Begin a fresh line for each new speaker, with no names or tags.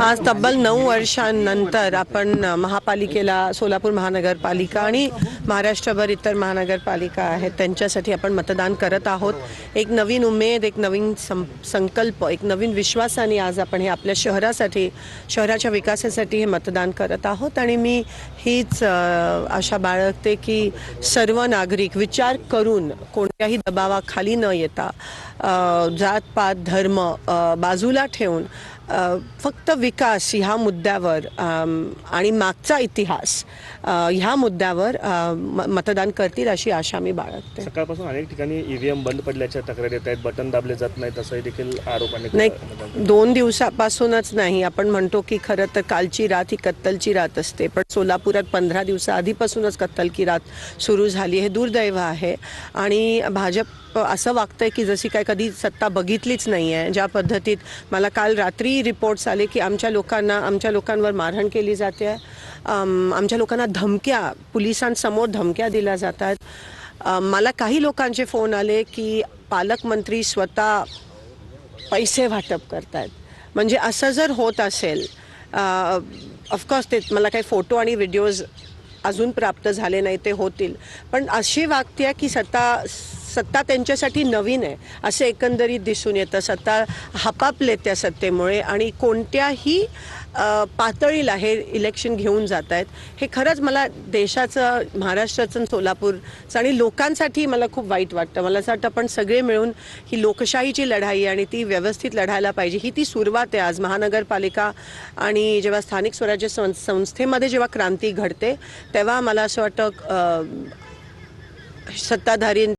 आज तब्बल 9 वर्षांनंतर आपण महापालिकेला, सोलापूर महानगरपालिका आणि महाराष्ट्रभर इतर महानगरपालिका आहेत त्यांच्यासाठी आपण मतदान करत आहोत। एक नवीन उमेद, एक नवीन संकल्प, एक नवीन विश्वासाने आज आपण हे आपल्या शहरासाठी, शहराच्या विकासासाठी हे मतदान करत आहोत। आणि मी हीच आशा बाळगते की सर्व नागरिक विचार करून कोणत्याही दबावाखाली न येता जात पात धर्म बाजूला ठेवून फक्त विकास ह्या मुद्द्यावर आणि मागचा इतिहास ह्या मुद्द्यावर मतदान करतील अशी आशा मी बाळगते।
सकाळपासून अनेक ठिकाणी ईव्हीएम बंद पडल्याच्या तक्रारी येत आहेत, बटन दाबले जात नाहीत असंही देखील आरोप
नाही, 2 दिवसापासूनच नाही। आपण म्हणतो की खरं तर कालची रात ही कत्तलची रात असते, पण सोलापुरात 15 दिवसाआधीपासूनच कत्तल की रात सुरू झाली। हे दुर्दैव आहे आणि भाजप असं वागतंय की जशी काय कधी सत्ता बघितलीच नाही आहे। ज्या पद्धतीत मला काल रात्री रिपोर्ट्स आले की आमच्या लोकांवर मारहाण केली जाते, आमच्या लोकांना धमक्या, पोलिसांसमोर धमक्या दिल्या जातात। मला काही लोकांचे फोन आले की पालकमंत्री स्वतः पैसे वाटप करतात। म्हणजे असं जर होत असेल, ऑफकोर्स ते मला काही फोटो आणि व्हिडिओज अजून प्राप्त झाले नाही, ते होतील, पण अशी वागते की सत्ता त्यांच्यासाठी नवीन आहे असे एकंदरीत दिसून येतं। सत्ता हपापले त्या सत्तेमुळे आणि कोणत्याही पातळीला हे इलेक्शन घेऊन जात आहेत। हे खरंच मला देशाचं, महाराष्ट्राचं, सोलापूरचं आणि लोकांसाठी मला खूप वाईट वाटतं। मला असं वाटतं आपण सगळे मिळून ही लोकशाहीची लढाई आणि ती व्यवस्थित लढायला पाहिजे। ही ती सुरुवात आहे। आज महानगरपालिका आणि जेव्हा स्थानिक स्वराज्य संस्थेमध्ये जेव्हा क्रांती घडते तेव्हा मला असं वाटतं सत्ताधारी